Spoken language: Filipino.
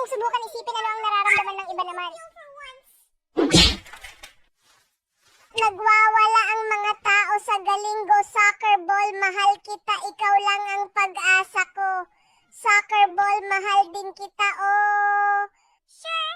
nating subukan isipin ano ang nararamdaman ng iba naman. Nagwawala ang mga tao sa Galingo Soccer Ball. Mahal kita, ikaw lang ang pag-asa ko. Soccer Ball, mahal din kita, oh. Sure.